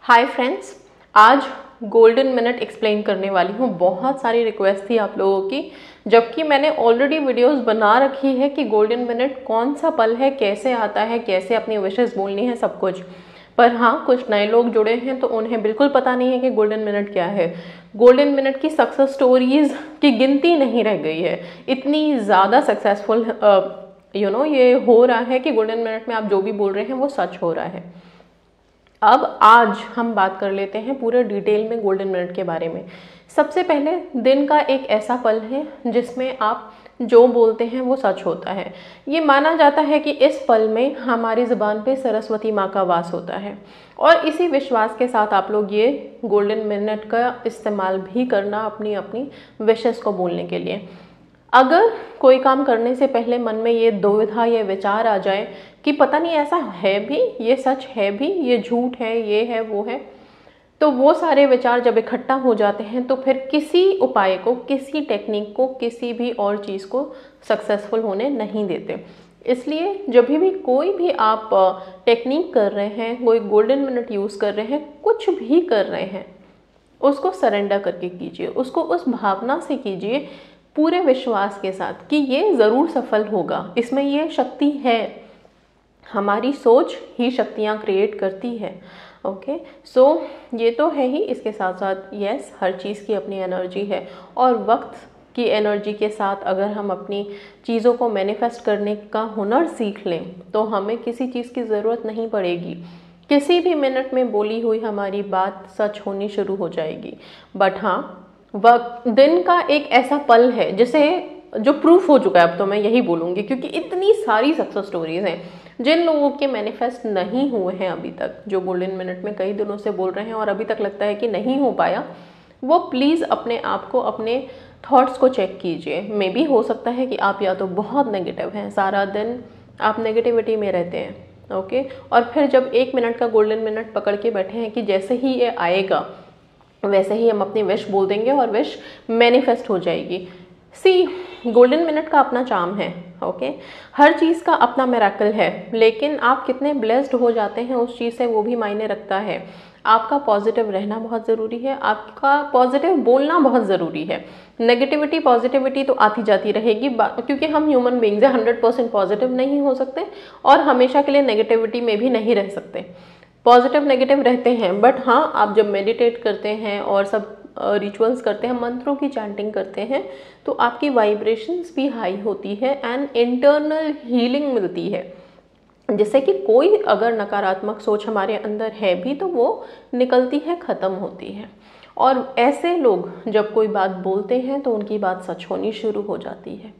Hi friends, आज golden minute explain करने वाली हूँ। बहुत सारी रिक्वेस्ट थी आप लोगों की, जबकि मैंने ऑलरेडी वीडियोस बना रखी है कि गोल्डन मिनट कौन सा पल है, कैसे आता है, कैसे अपनी विशेस बोलनी है, सब कुछ। पर हाँ, कुछ नए लोग जुड़े हैं तो उन्हें बिल्कुल पता नहीं है कि गोल्डन मिनट क्या है। गोल्डन मिनट की सक्सेस स्टोरीज की गिनती नहीं रह गई है। इतनी ज़्यादा सक्सेसफुल ये हो रहा है कि गोल्डन मिनट में आप जो भी बोल रहे हैं वो सच हो रहा है। अब आज हम बात कर लेते हैं पूरे डिटेल में गोल्डन मिनट के बारे में। सबसे पहले, दिन का एक ऐसा पल है जिसमें आप जो बोलते हैं वो सच होता है। ये माना जाता है कि इस पल में हमारी ज़ुबान पे सरस्वती माँ का वास होता है, और इसी विश्वास के साथ आप लोग ये गोल्डन मिनट का इस्तेमाल भी करना अपनी अपनी विशेस को बोलने के लिए। अगर कोई काम करने से पहले मन में ये दुविधा, ये विचार आ जाए कि पता नहीं ऐसा है भी, ये सच है भी, ये झूठ है, ये है, वो है, तो वो सारे विचार जब इकट्ठा हो जाते हैं तो फिर किसी उपाय को, किसी टेक्निक को, किसी भी और चीज़ को सक्सेसफुल होने नहीं देते। इसलिए जब भी कोई भी आप टेक्निक कर रहे हैं, कोई गोल्डन मिनट यूज़ कर रहे हैं, कुछ भी कर रहे हैं, उसको सरेंडर करके कीजिए, उसको उस भावना से कीजिए, पूरे विश्वास के साथ कि ये ज़रूर सफल होगा, इसमें ये शक्ति है। हमारी सोच ही शक्तियाँ क्रिएट करती है। ओके, सो ये तो है ही। इसके साथ साथ यस, हर चीज़ की अपनी एनर्जी है, और वक्त की एनर्जी के साथ अगर हम अपनी चीज़ों को मैनिफेस्ट करने का हुनर सीख लें तो हमें किसी चीज़ की ज़रूरत नहीं पड़ेगी। किसी भी मिनट में बोली हुई हमारी बात सच होनी शुरू हो जाएगी। बट हाँ, वक्त, दिन का एक ऐसा पल है जिसे जो प्रूफ हो चुका है, अब तो मैं यही बोलूँगी, क्योंकि इतनी सारी सक्सेस स्टोरीज हैं। जिन लोगों के मैनिफेस्ट नहीं हुए हैं अभी तक, जो गोल्डन मिनट में कई दिनों से बोल रहे हैं और अभी तक लगता है कि नहीं हो पाया, वो प्लीज़ अपने आप को, अपने थॉट्स को चेक कीजिए। मे बी हो सकता है कि आप या तो बहुत नेगेटिव हैं, सारा दिन आप नेगेटिविटी में रहते हैं। ओके, और फिर जब 1 मिनट का गोल्डन मिनट पकड़ के बैठे हैं कि जैसे ही ये आएगा वैसे ही हम अपनी विश बोल देंगे और विश मैनिफेस्ट हो जाएगी। सी, गोल्डन मिनट का अपना चार्म है। ओके, हर चीज़ का अपना मिरेकल है, लेकिन आप कितने ब्लेस्ड हो जाते हैं उस चीज़ से, वो भी मायने रखता है। आपका पॉजिटिव रहना बहुत ज़रूरी है, आपका पॉजिटिव बोलना बहुत ज़रूरी है। नेगेटिविटी पॉजिटिविटी तो आती जाती रहेगी, क्योंकि हम ह्यूमन बीइंग्स हैं, 100% पॉजिटिव नहीं हो सकते और हमेशा के लिए नेगेटिविटी में भी नहीं रह सकते। पॉजिटिव नेगेटिव रहते हैं, बट हाँ, आप जब मेडिटेट करते हैं और सब रिचुअल्स करते हैं, मंत्रों की चैंटिंग करते हैं, तो आपकी वाइब्रेशंस भी हाई होती है एंड इंटरनल हीलिंग मिलती है, जिससे कि कोई अगर नकारात्मक सोच हमारे अंदर है भी तो वो निकलती है, ख़त्म होती है। और ऐसे लोग जब कोई बात बोलते हैं तो उनकी बात सच होनी शुरू हो जाती है।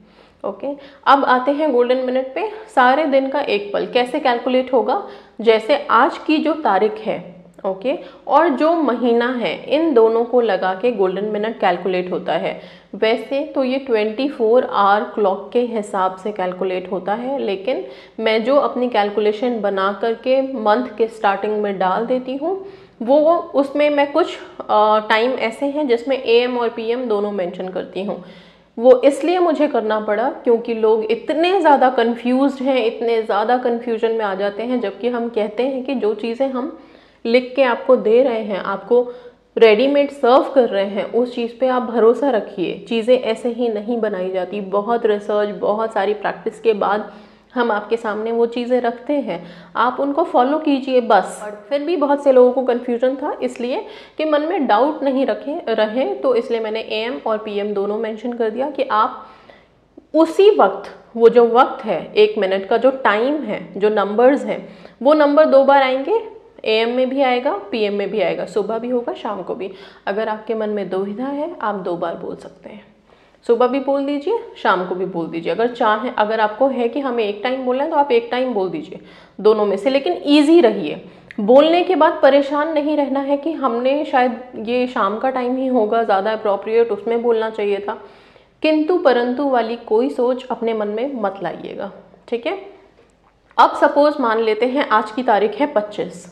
ओके, अब आते हैं गोल्डन मिनट पे। सारे दिन का एक पल कैसे कैलकुलेट होगा? जैसे आज की जो तारीख है, ओके, और जो महीना है, इन दोनों को लगा के गोल्डन मिनट कैलकुलेट होता है। वैसे तो ये 24 आवर क्लॉक के हिसाब से कैलकुलेट होता है, लेकिन मैं जो अपनी कैलकुलेशन बना करके मंथ के स्टार्टिंग में डाल देती हूँ, वो उसमें मैं कुछ टाइम ऐसे हैं जिसमें AM और PM दोनों मेंशन करती हूँ। वो इसलिए मुझे करना पड़ा क्योंकि लोग इतने ज़्यादा कंफ्यूज्ड हैं, इतने ज़्यादा कंफ्यूजन में आ जाते हैं, जबकि हम कहते हैं कि जो चीज़ें हम लिख के आपको दे रहे हैं, आपको रेडीमेड सर्व कर रहे हैं, उस चीज़ पे आप भरोसा रखिए। चीज़ें ऐसे ही नहीं बनाई जाती, बहुत रिसर्च, बहुत सारी प्रैक्टिस के बाद हम आपके सामने वो चीज़ें रखते हैं, आप उनको फॉलो कीजिए बस। और फिर भी बहुत से लोगों को कन्फ्यूजन था, इसलिए कि मन में डाउट नहीं रहे, तो इसलिए मैंने AM और PM दोनों मेंशन कर दिया कि आप उसी वक्त, वो जो वक्त है, 1 मिनट का जो टाइम है, जो नंबर्स हैं, वो नंबर 2 बार आएंगे। AM में भी आएगा, PM में भी आएगा, सुबह भी होगा, शाम को भी। अगर आपके मन में दुविधा है, आप 2 बार बोल सकते हैं, सुबह भी बोल दीजिए, शाम को भी बोल दीजिए। अगर आपको है कि हमें एक टाइम बोलना है तो आप एक टाइम बोल दीजिए, दोनों में से। लेकिन ईजी रहिए, बोलने के बाद परेशान नहीं रहना है कि हमने शायद ये शाम का टाइम ही होगा ज़्यादा अप्रोप्रिएट, उसमें बोलना चाहिए था। किंतु परंतु वाली कोई सोच अपने मन में मत लाइएगा, ठीक है। अब सपोज मान लेते हैं आज की तारीख है 25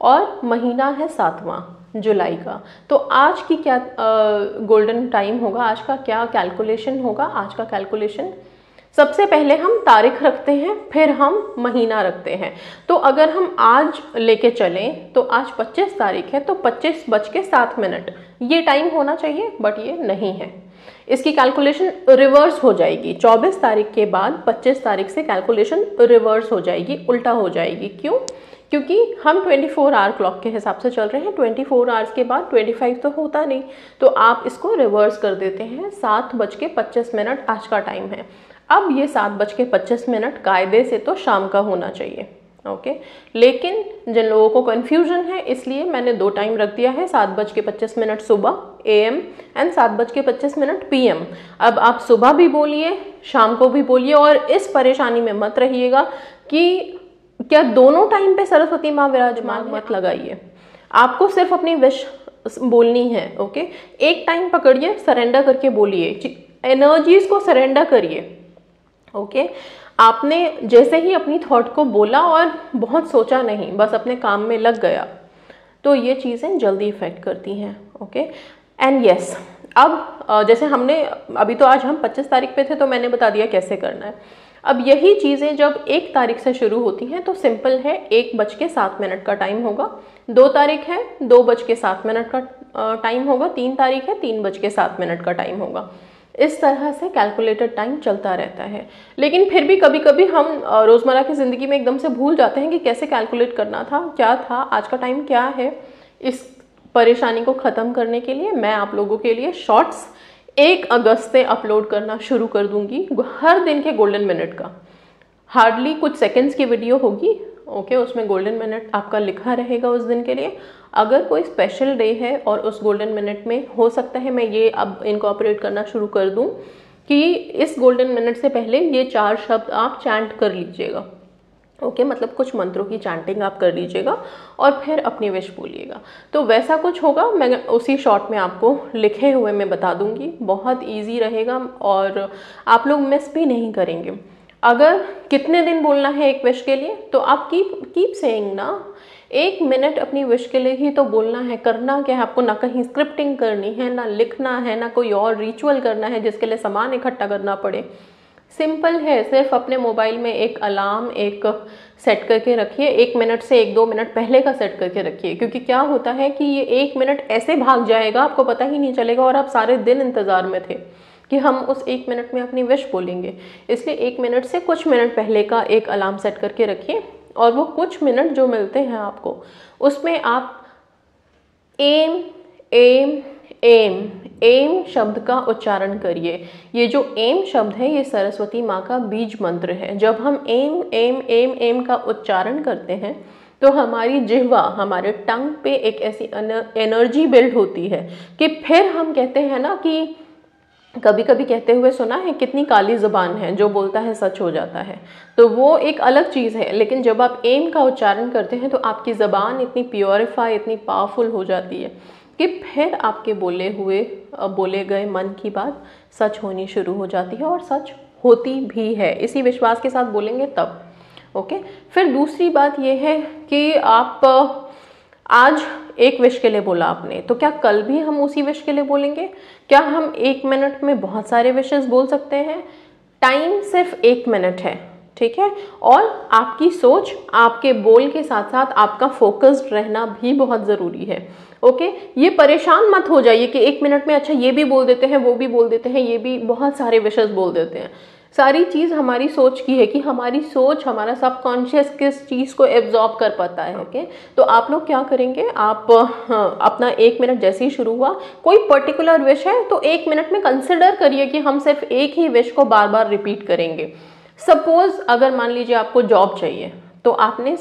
और महीना है 7वां जुलाई का, तो आज की क्या गोल्डन टाइम होगा, आज का क्या कैलकुलेशन होगा? आज का कैलकुलेशन सबसे पहले हम तारीख रखते हैं, फिर हम महीना रखते हैं। तो अगर हम आज लेके चलें तो आज 25 तारीख है, तो 25:07 ये टाइम होना चाहिए, बट ये नहीं है। इसकी कैलकुलेशन रिवर्स हो जाएगी। 24 तारीख के बाद 25 तारीख से कैलकुलेशन रिवर्स हो जाएगी, उल्टा हो जाएगी। क्यों? क्योंकि हम 24 आवर क्लॉक के हिसाब से चल रहे हैं। 24 आवर्स के बाद 25 तो होता नहीं, तो आप इसको रिवर्स कर देते हैं। 7:25 आज का टाइम है। अब ये 7:25 कायदे से तो शाम का होना चाहिए, ओके। लेकिन जिन लोगों को कन्फ्यूजन है, इसलिए मैंने 2 टाइम रख दिया है, 7:25 सुबह AM एंड 7:25 PM। अब आप सुबह भी बोलिए, शाम को भी बोलिए, और इस परेशानी में मत रहिएगा कि क्या दोनों टाइम पे सरस्वती माँ विराजमान, मत लगाइए। आपको सिर्फ अपनी विश बोलनी है, ओके। एक टाइम पकड़िए, सरेंडर करके बोलिए, एनर्जीज को सरेंडर करिए, ओके। आपने जैसे ही अपनी थॉट को बोला और बहुत सोचा नहीं, बस अपने काम में लग गया, तो ये चीज़ें जल्दी इफेक्ट करती हैं, ओके। एंड यस, अब जैसे हमने अभी तो आज हम 25 तारीख पे थे, तो मैंने बता दिया कैसे करना है। अब यही चीज़ें जब 1 तारीख से शुरू होती हैं तो सिंपल है, 1:07 का टाइम होगा। 2 तारीख है, 2:07 का टाइम होगा। 3 तारीख है, 3:07 का टाइम होगा। इस तरह से कैलकुलेटेड टाइम चलता रहता है। लेकिन फिर भी कभी कभी हम रोज़मर्रा की ज़िंदगी में एकदम से भूल जाते हैं कि कैसे कैलकुलेट करना था, क्या था, आज का टाइम क्या है। इस परेशानी को ख़त्म करने के लिए मैं आप लोगों के लिए शॉर्ट्स 1 अगस्त से अपलोड करना शुरू कर दूंगी, हर दिन के गोल्डन मिनट का। हार्डली कुछ सेकंड्स की वीडियो होगी, ओके। उसमें गोल्डन मिनट आपका लिखा रहेगा उस दिन के लिए। अगर कोई स्पेशल डे है और उस गोल्डन मिनट में हो सकता है मैं ये अब इनकॉर्पोरेट करना शुरू कर दूं कि इस गोल्डन मिनट से पहले ये 4 शब्द आप चैंट कर लीजिएगा, ओके। मतलब कुछ मंत्रों की चैंटिंग आप कर लीजिएगा और फिर अपनी विश बोलिएगा। तो वैसा कुछ होगा, मैं उसी शॉर्ट में आपको लिखे हुए मैं बता दूंगी। बहुत ईजी रहेगा और आप लोग मिस भी नहीं करेंगे। अगर कितने दिन बोलना है एक विश के लिए, तो आप कीप सेइंग ना, 1 मिनट अपनी विश के लिए ही तो बोलना है। करना क्या है आपको, ना कहीं स्क्रिप्टिंग करनी है, ना लिखना है, ना कोई और रिचुअल करना है जिसके लिए सामान इकट्ठा करना पड़े। सिंपल है, सिर्फ अपने मोबाइल में एक अलार्म एक सेट करके रखिए। 1 मिनट से 1-2 मिनट पहले का सेट करके रखिए, क्योंकि क्या होता है कि ये 1 मिनट ऐसे भाग जाएगा, आपको पता ही नहीं चलेगा और आप सारे दिन इंतज़ार में थे कि हम उस 1 मिनट में अपनी विश बोलेंगे। इसलिए 1 मिनट से कुछ मिनट पहले का एक अलार्म सेट करके रखिए, और वो कुछ मिनट जो मिलते हैं आपको, उसमें आप एम एम एम एम शब्द का उच्चारण करिए। ये जो एम शब्द है ये सरस्वती माँ का बीज मंत्र है। जब हम एम एम एम एम का उच्चारण करते हैं तो हमारी जिह्वा, हमारे टंग पे एक ऐसी एनर्जी बिल्ड होती है कि फिर हम कहते हैं ना कि कभी कभी कहते हुए सुना है, कितनी काली ज़ुबान है, जो बोलता है सच हो जाता है। तो वो एक अलग चीज़ है। लेकिन जब आप एम का उच्चारण करते हैं तो आपकी ज़बान इतनी प्योरीफाई, इतनी पावरफुल हो जाती है कि फिर आपके बोले गए मन की बात सच होनी शुरू हो जाती है, और सच होती भी है। इसी विश्वास के साथ बोलेंगे तब, ओके। फिर दूसरी बात यह है कि आप आज एक विश के लिए बोला आपने, तो क्या कल भी हम उसी विश के लिए बोलेंगे? क्या हम 1 मिनट में बहुत सारे विशेस बोल सकते हैं? टाइम सिर्फ 1 मिनट है, ठीक है। और आपकी सोच, आपके बोल के साथ साथ आपका फोकस्ड रहना भी बहुत ज़रूरी है, ओके। ये परेशान मत हो जाइए कि 1 मिनट में अच्छा ये भी बोल देते हैं, वो भी बोल देते हैं, ये भी बहुत सारे विशेस बोल देते हैं। सारी चीज़ हमारी सोच की है कि हमारी सोच, हमारा सबकॉन्शियस किस चीज़ को एब्जॉर्ब कर पाता है, ओके। तो आप लोग क्या करेंगे, आप अपना 1 मिनट जैसे ही शुरू हुआ, कोई पर्टिकुलर विश है तो 1 मिनट में कंसिडर करिए कि हम सिर्फ एक ही विश को बार बार रिपीट करेंगे। सपोज अगर मान लीजिए आपको जॉब चाहिए, तो आपने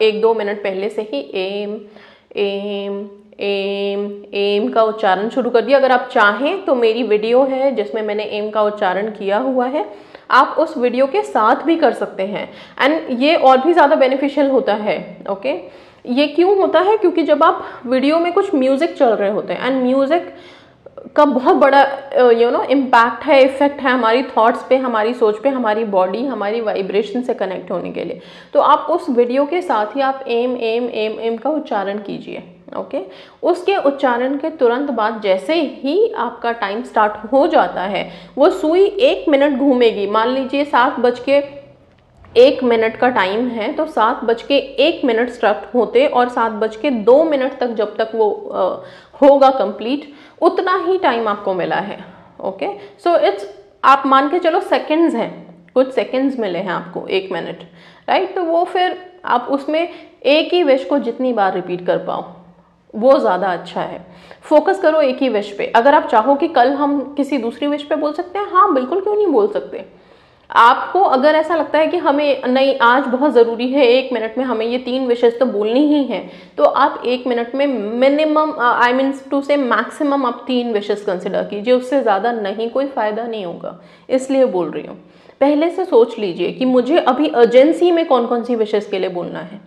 1-2 मिनट पहले से ही एम एम एम एम का उच्चारण शुरू कर दिया। अगर आप चाहें तो मेरी वीडियो है जिसमें मैंने एम का उच्चारण किया हुआ है, आप उस वीडियो के साथ भी कर सकते हैं, एंड ये और भी ज़्यादा बेनिफिशियल होता है, ओके। ये क्यों होता है? क्योंकि जब आप वीडियो में कुछ म्यूज़िक चल रहे होते हैं, एंड म्यूज़िक का बहुत बड़ा इम्पैक्ट है, इफेक्ट है हमारी थॉट्स पे, हमारी सोच पे, हमारी बॉडी, हमारी वाइब्रेशन से कनेक्ट होने के लिए। तो आप उस वीडियो के साथ ही आप एम एम एम एम का उच्चारण कीजिए, ओके उसके उच्चारण के तुरंत बाद जैसे ही आपका टाइम स्टार्ट हो जाता है, वो सुई 1 मिनट घूमेगी। मान लीजिए 7:01 का टाइम है, तो 7:01 स्टार्ट होते और 7:02 तक जब तक वो होगा कंप्लीट, उतना ही टाइम आपको मिला है। ओके सो इट्स, आप मान के चलो सेकंड्स हैं, कुछ सेकंड्स मिले हैं आपको 1 मिनट, राइट। तो वो फिर आप उसमें एक ही विश को जितनी बार रिपीट कर पाओ वो ज़्यादा अच्छा है। फोकस करो एक ही विश पे। अगर आप चाहो कि कल हम किसी दूसरी विश पे बोल सकते हैं, हाँ बिल्कुल, क्यों नहीं बोल सकते। आपको अगर ऐसा लगता है कि हमें नहीं, आज बहुत ज़रूरी है 1 मिनट में हमें ये 3 विशेष तो बोलनी ही है, तो आप 1 मिनट में मिनिमम, आई मीन टू से मैक्सिमम आप 3 विशेष कंसिडर कीजिए, उससे ज़्यादा नहीं, कोई फ़ायदा नहीं होगा, इसलिए बोल रही हूँ। पहले से सोच लीजिए कि मुझे अभी अर्जेंसी में कौन कौन सी विशेष के लिए बोलना है,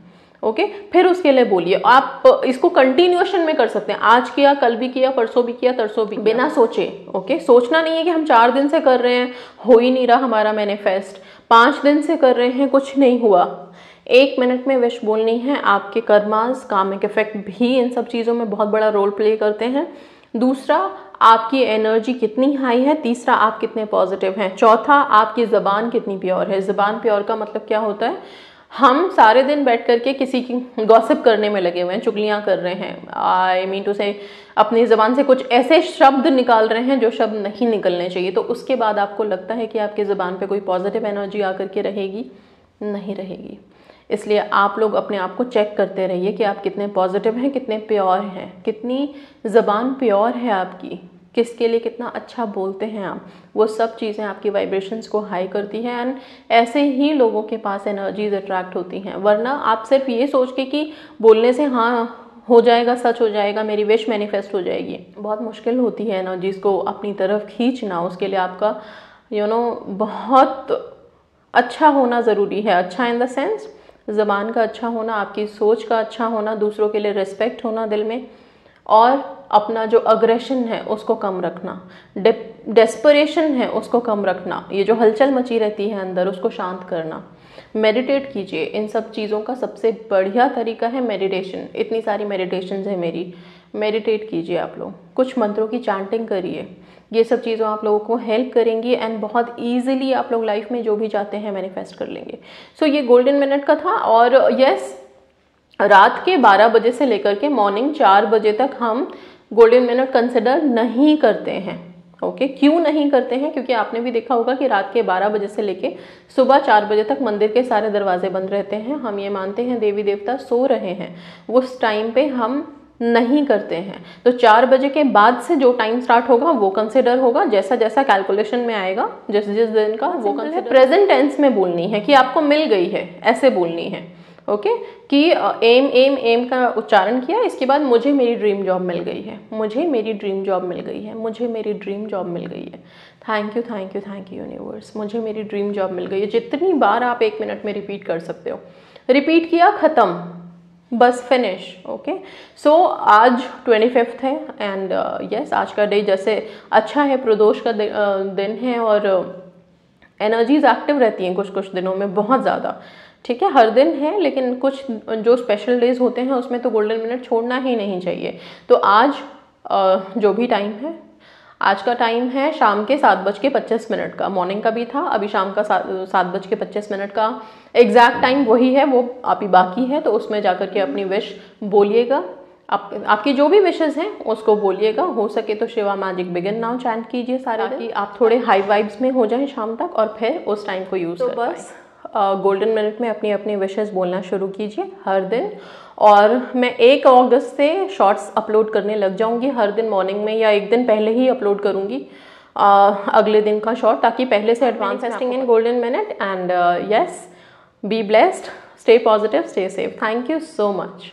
ओके फिर उसके लिए बोलिए। आप इसको कंटिन्यूएशन में कर सकते हैं, आज किया, कल भी किया, परसों भी किया, तरसों भी, बिना सोचे। ओके सोचना नहीं है कि हम 4 दिन से कर रहे हैं, हो ही नहीं रहा हमारा मैनिफेस्ट, 5 दिन से कर रहे हैं, कुछ नहीं हुआ। 1 मिनट में विश बोलनी है। आपके कर्मास, कामिक इफेक्ट भी इन सब चीज़ों में बहुत बड़ा रोल प्ले करते हैं। दूसरा, आपकी एनर्जी कितनी हाई है। तीसरा, आप कितने पॉजिटिव हैं। चौथा, आपकी ज़बान कितनी प्योर है। ज़बान प्योर का मतलब क्या होता है, हम सारे दिन बैठ करके किसी की गॉसिप करने में लगे हुए हैं, चुगलियां कर रहे हैं, आई मीन टू से अपनी ज़बान से कुछ ऐसे शब्द निकाल रहे हैं जो शब्द नहीं निकलने चाहिए, तो उसके बाद आपको लगता है कि आपकी ज़बान पे कोई पॉजिटिव एनर्जी आकर के रहेगी, नहीं रहेगी। इसलिए आप लोग अपने आप को चेक करते रहिए कि आप कितने पॉजिटिव हैं, कितने प्योर हैं, कितनी ज़बान प्योर है आपकी, किसके लिए कितना अच्छा बोलते हैं आप। वो सब चीज़ें आपकी वाइब्रेशंस को हाई करती हैं एंड ऐसे ही लोगों के पास एनर्जीज अट्रैक्ट होती हैं। वरना आप सिर्फ ये सोच के कि बोलने से हाँ हो जाएगा, सच हो जाएगा, मेरी विश मैनिफेस्ट हो जाएगी, बहुत मुश्किल होती है एनर्जीज को अपनी तरफ खींचना। उसके लिए आपका बहुत अच्छा होना ज़रूरी है। अच्छा इन द सेंस, ज़बान का अच्छा होना, आपकी सोच का अच्छा होना, दूसरों के लिए रिस्पेक्ट होना दिल में, और अपना जो अग्रेशन है उसको कम रखना, डेस्परेशन है उसको कम रखना, ये जो हलचल मची रहती है अंदर उसको शांत करना। मेडिटेट कीजिए। इन सब चीज़ों का सबसे बढ़िया तरीका है मेडिटेशन। इतनी सारी मेडिटेशंस है मेरी, मेडिटेट कीजिए आप लोग, कुछ मंत्रों की चैंटिंग करिए। ये सब चीज़ों आप लोगों को हेल्प करेंगी एंड बहुत ईजिली आप लोग लाइफ में जो भी चाहते हैं मैनिफेस्ट कर लेंगे। सो ये गोल्डन मिनट का था। और यस, रात के 12 बजे से लेकर के मॉर्निंग 4 बजे तक हम गोल्डन मिनट कंसिडर नहीं करते हैं। ओके क्यों नहीं करते हैं, क्योंकि आपने भी देखा होगा कि रात के 12 बजे से लेके सुबह 4 बजे तक मंदिर के सारे दरवाजे बंद रहते हैं। हम ये मानते हैं देवी देवता सो रहे हैं, उस टाइम पे हम नहीं करते हैं। तो 4 बजे के बाद से जो टाइम स्टार्ट होगा वो कंसिडर होगा, जैसा जैसा कैलकुलेशन में आएगा, जिस जिस दिन का वो कंसिडर। प्रेजेंट टेंस में बोलनी है कि आपको मिल गई है, ऐसे बोलनी है। ओके कि एम एम एम का उच्चारण किया, इसके बाद मुझे मेरी ड्रीम जॉब मिल गई है, मुझे मेरी ड्रीम जॉब मिल गई है, मुझे मेरी ड्रीम जॉब मिल गई है, thank you thank you thank you universe, मुझे मेरी ड्रीम जॉब मिल गई है। जितनी बार आप 1 मिनट में रिपीट कर सकते हो। रिपीट किया, ख़त्म, बस फिनिश। ओके सो आज 25 है एंड यस, आज का डे जैसे अच्छा है, प्रदोष का दिन है और एनर्जीज एक्टिव रहती हैं कुछ कुछ दिनों में बहुत ज़्यादा। ठीक है, हर दिन है, लेकिन कुछ जो स्पेशल डेज होते हैं उसमें तो गोल्डन मिनट छोड़ना ही नहीं चाहिए। तो आज जो भी टाइम है, आज का टाइम है शाम के 7:25 का, मॉर्निंग का भी था, अभी शाम का 7:25 का एग्जैक्ट टाइम वही है, वो अभी बाकी है। तो उसमें जाकर के अपनी विश बोलिएगा, आपकी जो भी विशेस हैं उसको बोलिएगा। हो सके तो Shiva magic begin now chant कीजिए सारे, ताकि आप थोड़े हाई वाइब्स में हो जाएं शाम तक, और फिर उस टाइम को यूज़ कर पाएं। गोल्डन मिनट में अपनी अपनी विशेस बोलना शुरू कीजिए हर दिन। और मैं 1 अगस्त से शॉर्ट्स अपलोड करने लग जाऊंगी हर दिन मॉर्निंग में, या 1 दिन पहले ही अपलोड करूंगी अगले दिन का शॉर्ट, ताकि पहले से advance manifesting in golden minute. And yes, be blessed, stay positive, stay safe. Thank you so much.